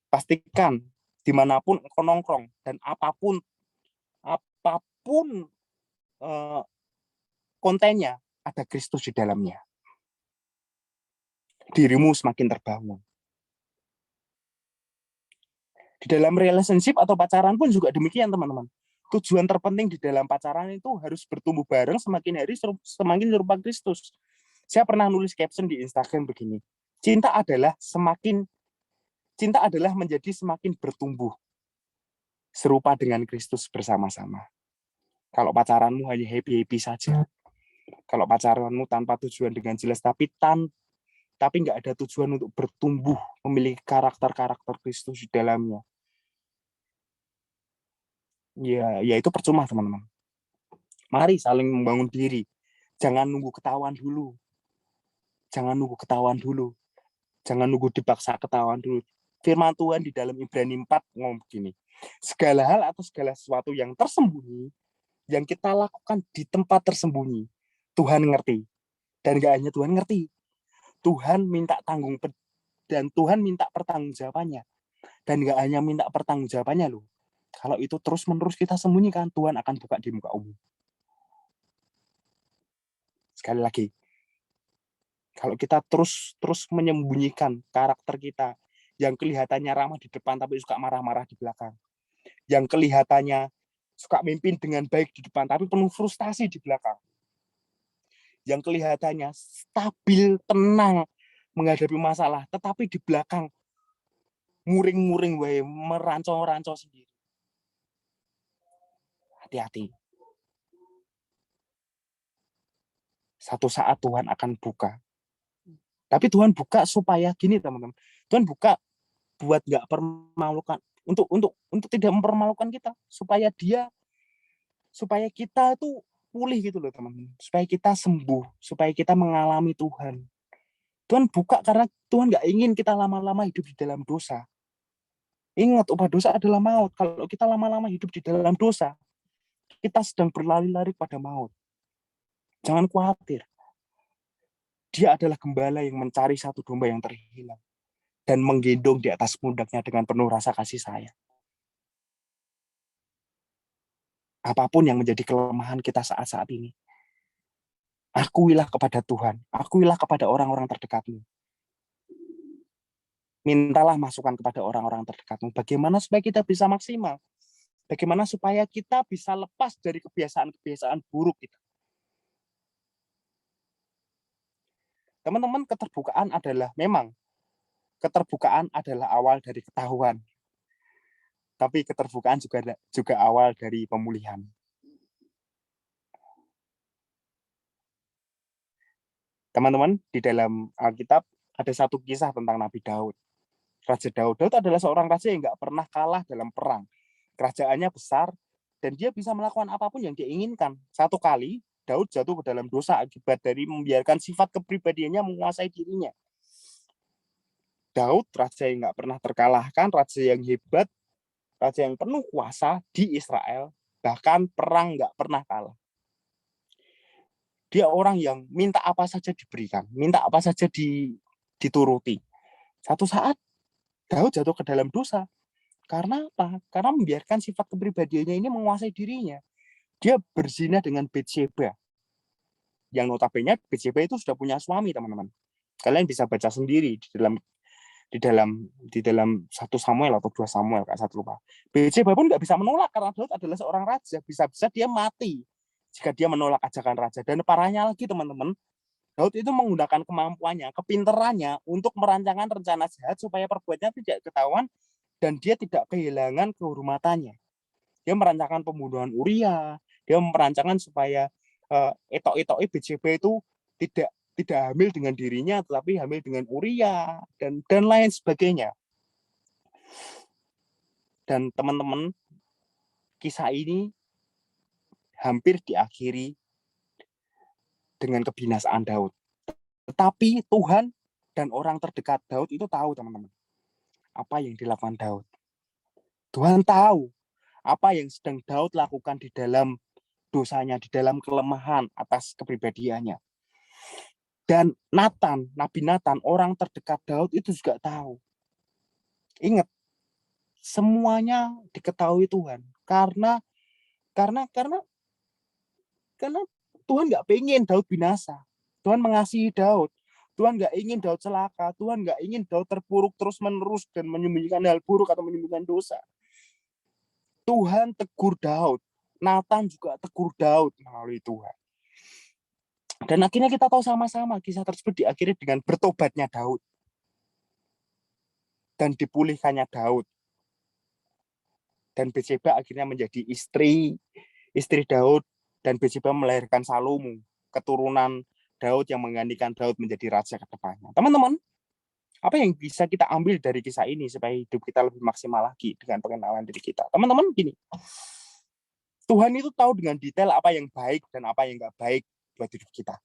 Pastikan dimanapun engkau nongkrong dan apapun kontennya, ada Kristus di dalamnya. Dirimu semakin terbangun. Di dalam relationship atau pacaran pun juga demikian, teman-teman. Tujuan terpenting di dalam pacaran itu harus bertumbuh bareng, semakin hari semakin serupa Kristus. Saya pernah nulis caption di Instagram begini, cinta adalah menjadi semakin bertumbuh, serupa dengan Kristus bersama-sama. Kalau pacaranmu hanya happy-happy saja, kalau pacaranmu tanpa tujuan dengan jelas, tapi nggak ada tujuan untuk bertumbuh, memiliki karakter-karakter Kristus di dalamnya, ya itu percuma, teman-teman. Mari saling membangun diri. Jangan nunggu ketahuan dulu. Jangan nunggu dipaksa ketahuan dulu. Firman Tuhan di dalam Ibrani 4 ngomong begini, segala hal atau segala sesuatu yang tersembunyi, yang kita lakukan di tempat tersembunyi, Tuhan ngerti. Dan gak hanya Tuhan ngerti, Tuhan minta pertanggungjawabannya. Dan gak hanya minta pertanggungjawabannya loh. Kalau itu terus-menerus kita sembunyikan, Tuhan akan buka di muka umum. Sekali lagi, kalau kita terus menyembunyikan karakter kita, yang kelihatannya ramah di depan tapi suka marah-marah di belakang, yang kelihatannya suka mimpin dengan baik di depan tapi penuh frustasi di belakang, yang kelihatannya stabil, tenang menghadapi masalah, tetapi di belakang muring-muring, merancang-rancang sendiri. Hati-hati. Satu saat Tuhan akan buka. Tapi Tuhan buka supaya gini, teman-teman. Tuhan buka buat nggak permalukan, untuk tidak mempermalukan kita, supaya kita tuh pulih gitu loh, teman-teman. Supaya kita sembuh, supaya kita mengalami Tuhan. Tuhan buka karena Tuhan nggak ingin kita lama-lama hidup di dalam dosa. Ingat, upah dosa adalah maut. Kalau kita lama-lama hidup di dalam dosa, kita sedang berlari-lari pada maut. Jangan khawatir. Dia adalah gembala yang mencari satu domba yang terhilang dan menggendong di atas pundaknya dengan penuh rasa kasih sayang. Apapun yang menjadi kelemahan kita saat-saat ini, akuilah kepada Tuhan, akuilah kepada orang-orang terdekatmu. Mintalah masukan kepada orang-orang terdekatmu. Bagaimana supaya kita bisa maksimal? Bagaimana supaya kita bisa lepas dari kebiasaan-kebiasaan buruk kita? Teman-teman, keterbukaan adalah awal dari ketahuan. Tapi keterbukaan juga awal dari pemulihan. Teman-teman, di dalam Alkitab ada satu kisah tentang Nabi Daud. Raja Daud adalah seorang raja yang nggak pernah kalah dalam perang. Kerajaannya besar, dan dia bisa melakukan apapun yang dia inginkan. Satu kali, Daud jatuh ke dalam dosa akibat dari membiarkan sifat kepribadiannya menguasai dirinya. Daud, raja yang nggak pernah terkalahkan, raja yang hebat, raja yang penuh kuasa di Israel, bahkan perang nggak pernah kalah. Dia orang yang minta apa saja diberikan, minta apa saja dituruti. Satu saat, Daud jatuh ke dalam dosa. Karena apa? Karena membiarkan sifat kepribadiannya ini menguasai dirinya. Dia berzina dengan Bathsheba. Yang notabene Bathsheba itu sudah punya suami, teman-teman. Kalian bisa baca sendiri di dalam 1 Samuel atau 2 Samuel, Kak, satu lupa. Bathsheba pun nggak bisa menolak karena Daud adalah seorang raja. Bisa-bisa dia mati jika dia menolak ajakan raja. Dan parahnya lagi, teman-teman, Daud itu menggunakan kemampuannya, kepintarannya untuk merancangkan rencana jahat supaya perbuatannya tidak ketahuan dan dia tidak kehilangan kehormatannya. Dia merancangkan pembunuhan Uria, dia merancangkan supaya etok-etoknya Bathsheba itu tidak hamil dengan dirinya, tetapi hamil dengan Uria dan lain sebagainya. Dan teman-teman, kisah ini hampir diakhiri dengan kebinasaan Daud. Tetapi Tuhan dan orang terdekat Daud itu tahu, teman-teman, apa yang dilakukan Daud. Tuhan tahu apa yang sedang Daud lakukan di dalam dosanya, di dalam kelemahan atas kepribadiannya. Dan Nabi Nathan, orang terdekat Daud itu juga tahu. Ingat, semuanya diketahui Tuhan. Karena Tuhan nggak pengen Daud binasa. Tuhan mengasihi Daud. Tuhan nggak ingin Daud celaka. Tuhan nggak ingin Daud terpuruk terus-menerus dan menyembunyikan hal buruk atau menyembunyikan dosa. Tuhan tegur Daud. Nathan juga tegur Daud melalui Tuhan. Dan akhirnya kita tahu sama-sama kisah tersebut diakhiri dengan bertobatnya Daud. Dan dipulihkannya Daud. Dan Bathsheba akhirnya menjadi istri Daud, dan Bathsheba melahirkan Salomo, keturunan Daud yang menggantikan Daud menjadi raja ke depannya. Teman-teman, apa yang bisa kita ambil dari kisah ini supaya hidup kita lebih maksimal lagi dengan pengenalan diri kita? Teman-teman, gini. Tuhan itu tahu dengan detail apa yang baik dan apa yang nggak baik buat hidup kita.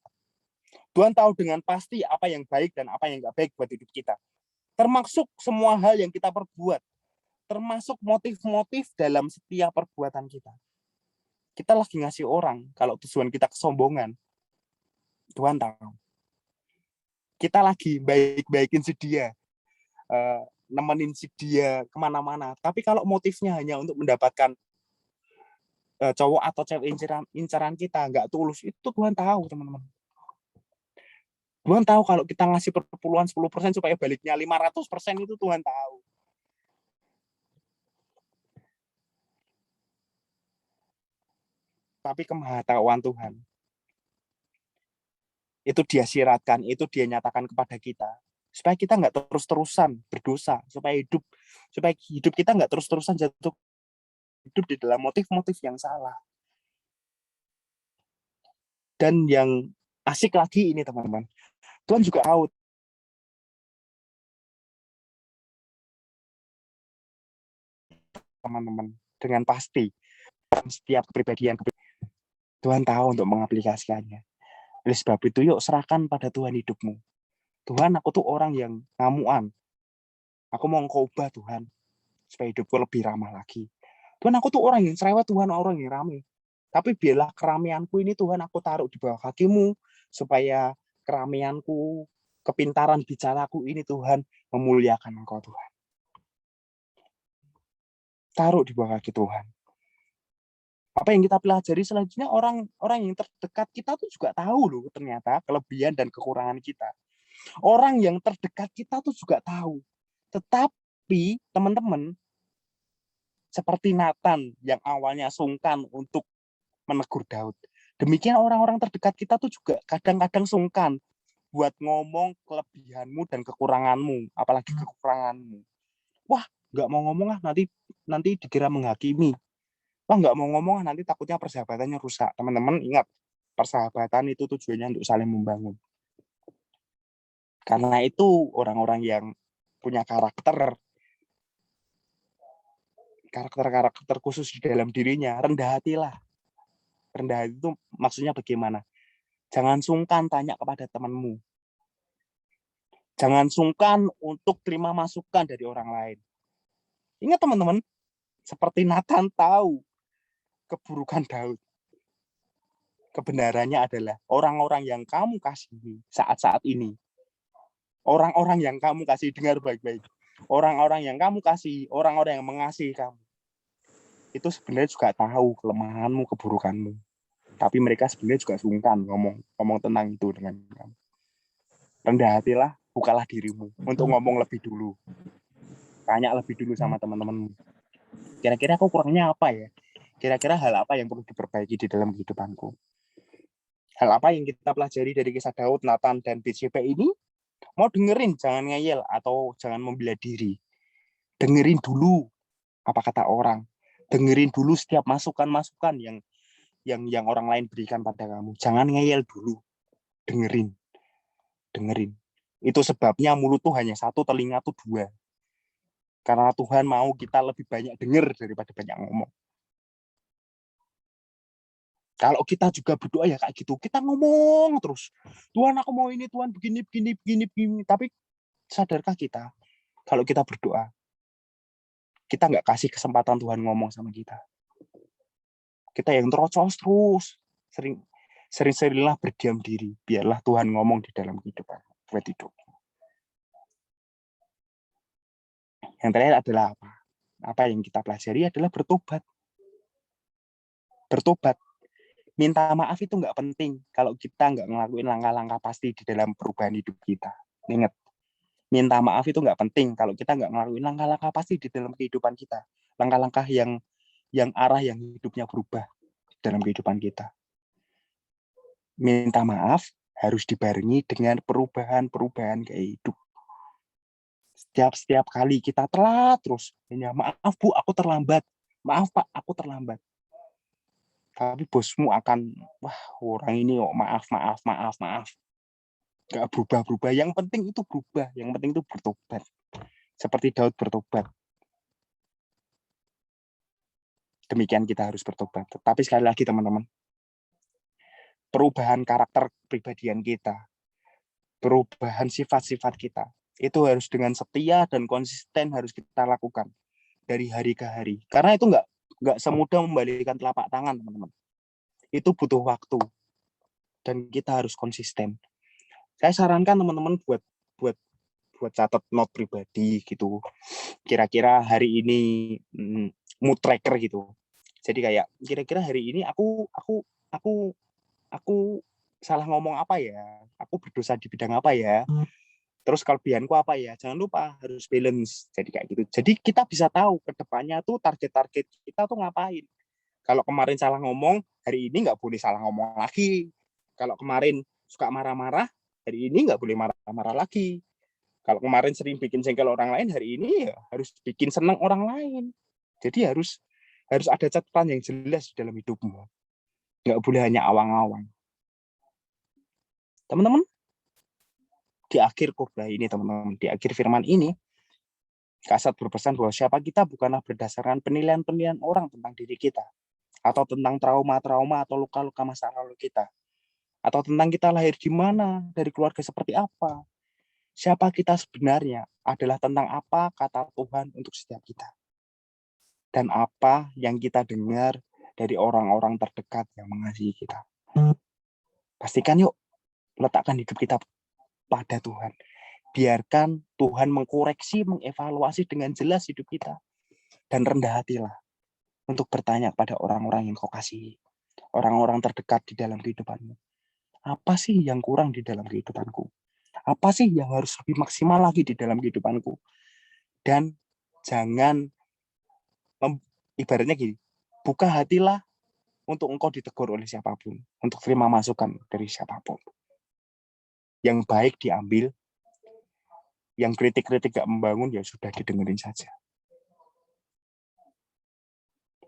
Tuhan tahu dengan pasti apa yang baik dan apa yang nggak baik buat hidup kita. Termasuk semua hal yang kita perbuat. Termasuk motif-motif dalam setiap perbuatan kita. Kita lagi ngasih orang, kalau tujuan kita kesombongan, Tuhan tahu. Kita lagi baik-baikin si dia, nemenin si dia kemana-mana. Tapi kalau motifnya hanya untuk mendapatkan cowok atau cewek incaran kita, nggak tulus, itu Tuhan tahu, teman-teman. Tuhan tahu kalau kita ngasih perpuluhan 10% supaya baliknya 500%, itu Tuhan tahu. Tapi kemahatauan Tuhan, itu dia siratkan, itu dia nyatakan kepada kita. Supaya kita nggak terus-terusan berdosa, supaya hidup kita nggak terus-terusan jatuh hidup di dalam motif-motif yang salah. Dan yang asik lagi ini, teman-teman, Tuhan juga tahu, teman-teman, dengan pasti setiap kepribadian Tuhan tahu untuk mengaplikasikannya. Oleh sebab itu, yuk serahkan pada Tuhan hidupmu. Tuhan, aku tuh orang yang ngamuan. Aku mau Engkau ubah, Tuhan, supaya hidupku lebih ramah lagi. Tuhan, aku tuh orang yang cerewet, Tuhan, orang yang ramai. Tapi biarlah keramaianku ini, Tuhan, aku taruh di bawah kaki-Mu, supaya keramaianku, kepintaran bicaraku ini, Tuhan, memuliakan Engkau, Tuhan. Taruh di bawah kaki Tuhan. Apa yang kita pelajari selanjutnya, orang yang terdekat kita tuh juga tahu loh ternyata kelebihan dan kekurangan kita. Orang yang terdekat kita tuh juga tahu. Tetapi teman-teman, seperti Nathan yang awalnya sungkan untuk menegur Daud, demikian orang-orang terdekat kita tuh juga kadang-kadang sungkan buat ngomong kelebihanmu dan kekuranganmu, apalagi kekuranganmu. Wah, nggak mau ngomong nanti dikira menghakimi. Wah, nggak mau ngomong nanti takutnya persahabatannya rusak. Teman-teman ingat, persahabatan itu tujuannya untuk saling membangun. Karena itu orang-orang yang punya karakter khusus di dalam dirinya, rendah hatilah. Rendah hati itu maksudnya bagaimana? Jangan sungkan tanya kepada temanmu. Jangan sungkan untuk terima masukan dari orang lain. Ingat, teman-teman, seperti Nathan tahu keburukan Daud. Kebenarannya adalah orang-orang yang kamu kasihi saat-saat ini. Orang-orang yang kamu kasih, dengar baik-baik. Orang-orang yang kamu kasih, orang-orang yang mengasihi kamu, itu sebenarnya juga tahu kelemahanmu, keburukanmu. Tapi mereka sebenarnya juga sungkan ngomong tentang itu dengan kamu. Rendah hatilah, bukalah dirimu untuk ngomong lebih dulu. Tanya lebih dulu sama teman-temanmu. Kira-kira aku kurangnya apa ya? Kira-kira hal apa yang perlu diperbaiki di dalam kehidupanku? Hal apa yang kita pelajari dari kisah Daud, Nathan, dan Bathsheba ini? Mau dengerin, jangan ngeyel atau jangan membela diri. Dengerin dulu apa kata orang. Dengerin dulu setiap masukan-masukan yang orang lain berikan pada kamu. Jangan ngeyel dulu. Dengerin. Itu sebabnya mulut tuh hanya satu, telinga tuh dua. Karena Tuhan mau kita lebih banyak denger daripada banyak ngomong. Kalau kita juga berdoa ya kayak gitu, kita ngomong terus. Tuhan aku mau ini, Tuhan begini. Tapi sadarkah kita, kalau kita berdoa, kita nggak kasih kesempatan Tuhan ngomong sama kita. Kita yang terocos terus. Sering-seringlah berdiam diri. Biarlah Tuhan ngomong di dalam kehidupan. Buat hidup. Yang terakhir adalah apa? Apa yang kita pelajari adalah bertobat. Bertobat. Minta maaf itu nggak penting kalau kita nggak ngelakuin langkah-langkah pasti di dalam perubahan hidup kita. Ingat, minta maaf itu nggak penting kalau kita nggak ngelakuin langkah-langkah pasti di dalam kehidupan kita. Langkah-langkah yang arah yang hidupnya berubah dalam kehidupan kita. Minta maaf harus dibarengi dengan perubahan-perubahan gaya hidup. Setiap kali kita telat terus, ya, maaf Bu, aku terlambat. Maaf Pak, aku terlambat. Tapi bosmu akan, wah orang ini kok maaf. Gak berubah-berubah. Yang penting itu berubah. Yang penting itu bertobat. Seperti Daud bertobat. Demikian kita harus bertobat. Tapi sekali lagi teman-teman, perubahan karakter kepribadian kita, perubahan sifat-sifat kita, itu harus dengan setia dan konsisten harus kita lakukan dari hari ke hari. Karena itu nggak semudah membalikkan telapak tangan, teman-teman. Itu butuh waktu dan kita harus konsisten. Saya sarankan teman-teman buat catat note pribadi gitu. Kira-kira hari ini mood tracker gitu. Jadi kayak kira-kira hari ini aku salah ngomong apa ya? Aku berdosa di bidang apa ya? Terus kelebihanku apa ya? Jangan lupa harus balance. Jadi kayak gitu. Jadi kita bisa tahu ke depannya tuh target-target kita tuh ngapain. Kalau kemarin salah ngomong, hari ini nggak boleh salah ngomong lagi. Kalau kemarin suka marah-marah, hari ini nggak boleh marah-marah lagi. Kalau kemarin sering bikin jengkel orang lain, hari ini ya harus bikin senang orang lain. Jadi harus ada catatan yang jelas di dalam hidupmu. Nggak boleh hanya awang-awang. Teman-teman, di akhir khotbah ini, teman-teman, di akhir firman ini, Kasat berpesan bahwa siapa kita bukanlah berdasarkan penilaian-penilaian orang tentang diri kita, atau tentang trauma-trauma atau luka-luka masa lalu kita, atau tentang kita lahir di mana, dari keluarga seperti apa. Siapa kita sebenarnya adalah tentang apa kata Tuhan untuk setiap kita. Dan apa yang kita dengar dari orang-orang terdekat yang mengasihi kita. Pastikan yuk, letakkan hidup kita pada Tuhan. Biarkan Tuhan mengkoreksi, mengevaluasi dengan jelas hidup kita. Dan rendah hatilah untuk bertanya pada orang-orang yang kau kasihi. Orang-orang terdekat di dalam kehidupanmu. Apa sih yang kurang di dalam kehidupanku? Apa sih yang harus lebih maksimal lagi di dalam kehidupanku? Dan jangan, ibaratnya gini, buka hatilah untuk engkau ditegur oleh siapapun. Untuk terima masukan dari siapapun. Yang baik diambil, yang kritik-kritik gak membangun, ya sudah didengerin saja.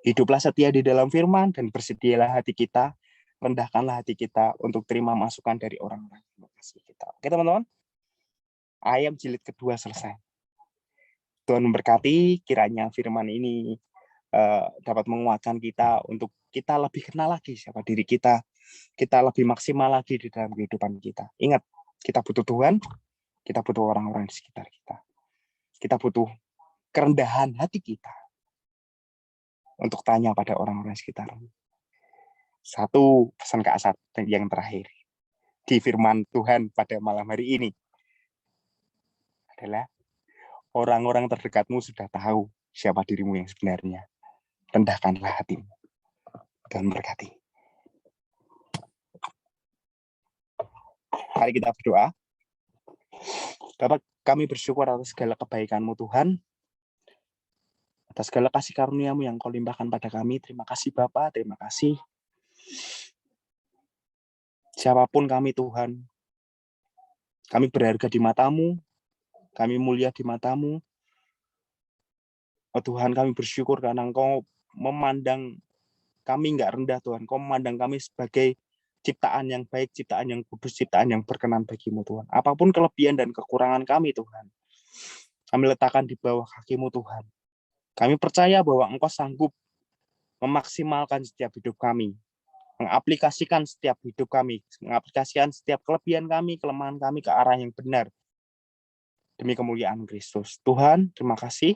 Hiduplah setia di dalam firman dan bersedialah hati kita, rendahkanlah hati kita untuk terima masukan dari orang-orang yang mengasihi kita. Oke teman-teman, ayat jilid kedua selesai. Tuhan memberkati, kiranya firman ini dapat menguatkan kita untuk kita lebih kenal lagi siapa diri kita lebih maksimal lagi di dalam kehidupan kita. Ingat, kita butuh Tuhan, kita butuh orang-orang di sekitar kita. Kita butuh kerendahan hati kita untuk tanya pada orang-orang sekitar. Satu pesan Kak Asad yang terakhir di firman Tuhan pada malam hari ini adalah orang-orang terdekatmu sudah tahu siapa dirimu yang sebenarnya. Rendahkanlah hatimu. Tuhan berkati. Mari kita berdoa. Bapak, kami bersyukur atas segala kebaikan-Mu Tuhan, atas segala kasih karunia-Mu yang Kau limpahkan pada kami. Terima kasih Bapak, terima kasih. Siapapun kami Tuhan, kami berharga di mata-Mu, kami mulia di mata-Mu. Oh Tuhan, kami bersyukur karena Engkau memandang kami nggak rendah Tuhan. Kau memandang kami sebagai ciptaan yang baik, ciptaan yang kudus, ciptaan yang berkenan bagi-Mu Tuhan. Apapun kelebihan dan kekurangan kami Tuhan, kami letakkan di bawah kaki-Mu Tuhan. Kami percaya bahwa Engkau sanggup memaksimalkan setiap hidup kami, mengaplikasikan setiap hidup kami, mengaplikasikan setiap kelebihan kami, kelemahan kami ke arah yang benar. Demi kemuliaan Kristus. Tuhan, terima kasih.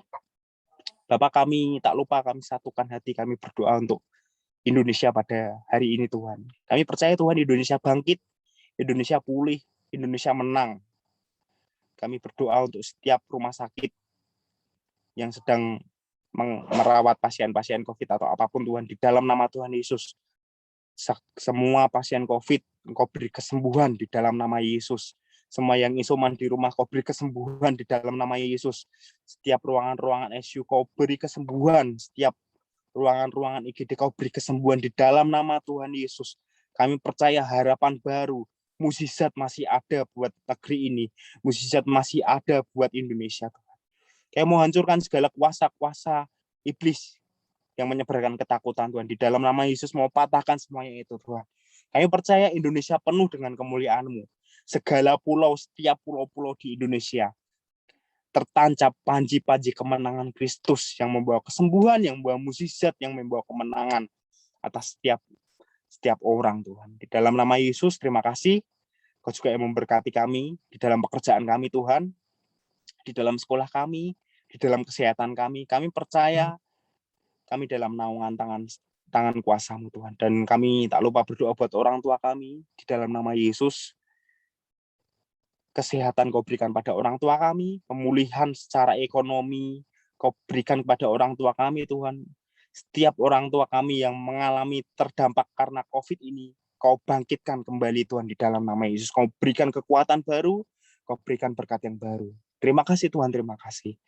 Bapak, kami tak lupa kami satukan hati, kami berdoa untuk Indonesia pada hari ini Tuhan. Kami percaya Tuhan Indonesia bangkit, Indonesia pulih, Indonesia menang. Kami berdoa untuk setiap rumah sakit yang sedang merawat pasien-pasien COVID atau apapun Tuhan, di dalam nama Tuhan Yesus. Semua pasien COVID, Engkau beri kesembuhan di dalam nama Yesus. Semua yang isoman di rumah, Kau beri kesembuhan di dalam nama Yesus. Setiap ruangan-ruangan ICU, Kau beri kesembuhan. Setiap ruangan-ruangan IGD, Kau beri kesembuhan di dalam nama Tuhan Yesus. Kami percaya harapan baru, mukjizat masih ada buat negeri ini, mukjizat masih ada buat Indonesia. Kami mau hancurkan segala kuasa-kuasa iblis yang menyebarkan ketakutan Tuhan. Di dalam nama Yesus mau patahkan semuanya itu Tuhan. Kami percaya Indonesia penuh dengan kemuliaan-Mu. Segala pulau, setiap pulau-pulau di Indonesia tertancap panji-panji kemenangan Kristus yang membawa kesembuhan, yang membawa mukjizat, yang membawa kemenangan atas setiap orang Tuhan. Di dalam nama Yesus, terima kasih. Kau juga yang memberkati kami di dalam pekerjaan kami Tuhan, di dalam sekolah kami, di dalam kesehatan kami. Kami percaya kami dalam naungan tangan kuasa-Mu Tuhan. Dan kami tak lupa berdoa buat orang tua kami di dalam nama Yesus. Kesehatan Kau berikan pada orang tua kami, pemulihan secara ekonomi Kau berikan kepada orang tua kami Tuhan. Setiap orang tua kami yang mengalami terdampak karena COVID ini, Kau bangkitkan kembali Tuhan di dalam nama Yesus. Kau berikan kekuatan baru, Kau berikan berkat yang baru. Terima kasih Tuhan, terima kasih.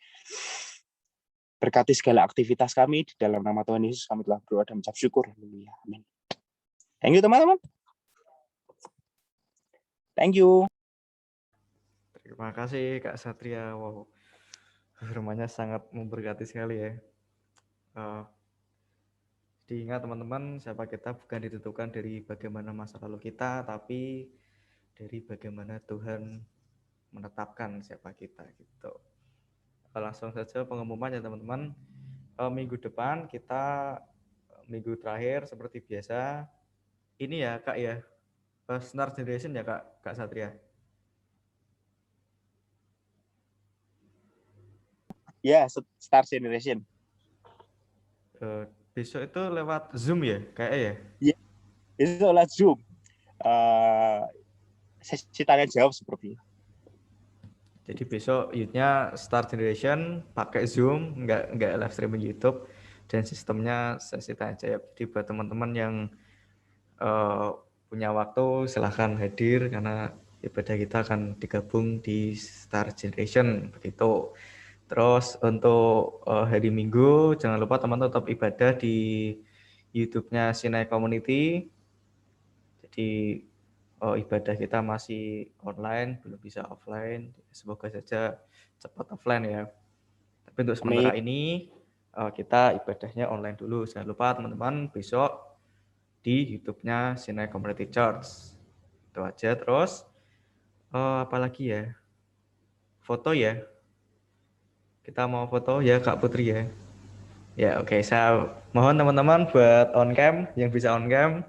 Berkati segala aktivitas kami di dalam nama Tuhan Yesus. Kami telah berdoa dan mengucap syukur. Haleluya. Amin. Thank you teman-teman. Thank you. Terima kasih Kak Satria. Wow, firman-Nya sangat memberkati sekali ya. Diingat teman-teman, siapa kita bukan ditentukan dari bagaimana masa lalu kita, tapi dari bagaimana Tuhan menetapkan siapa kita gitu. Langsung saja pengumuman ya teman-teman. Minggu depan kita, minggu terakhir seperti biasa, ini ya Kak ya, Star Generation ya Kak Satria. Ya, Star Generation. Besok itu lewat Zoom ya, kayaknya ya? Ya, itu lewat Zoom. Sesi tanya jawab seperti itu. Jadi besok youth-nya Star Generation pakai Zoom, nggak live streaming YouTube, dan sistemnya sesi tanya jawab. Jadi buat teman-teman yang punya waktu silahkan hadir karena ibadah kita akan digabung di Star Generation begitu. Terus untuk hari Minggu jangan lupa teman-teman tetap ibadah di YouTube-nya Sinai Community. Jadi ibadah kita masih online, belum bisa offline. Semoga saja cepat offline ya. Tapi untuk sementara ini kita ibadahnya online dulu. Jangan lupa teman-teman besok di YouTube-nya Sinai Community Church. Itu aja. Terus apalagi ya? Foto ya. Kita mau foto ya Kak Putri ya. Ya oke, saya mohon teman-teman buat on cam, yang bisa on cam.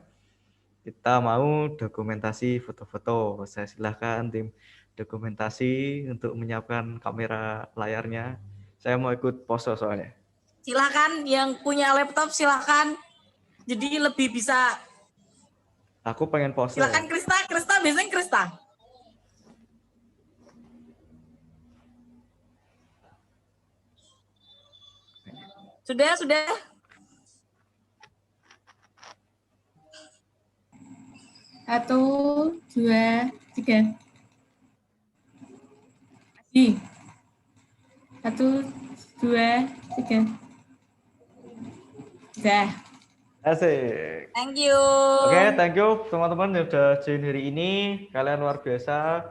Kita mau dokumentasi foto-foto. Saya silahkan tim dokumentasi untuk menyiapkan kamera layarnya. Saya mau ikut pose soalnya. Silakan yang punya laptop silakan. Jadi lebih bisa. Aku pengen pose. Silakan Krista biasanya Krista. Sudah, sudah. Satu, dua, tiga. Lagi. Satu, dua, tiga. Sudah. Asik. Thank you. Oke, thank you teman-teman yang sudah join hari ini. Kalian luar biasa.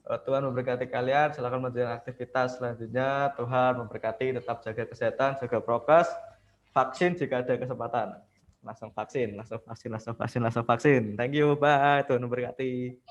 Tuhan memberkati kalian. Silakan melanjutkan aktivitas selanjutnya. Tuhan memberkati. Tetap jaga kesehatan, jaga prokes. Vaksin jika ada kesempatan. Langsung vaksin, langsung vaksin, langsung vaksin, langsung vaksin. Thank you, bye. Tuhan memberkati.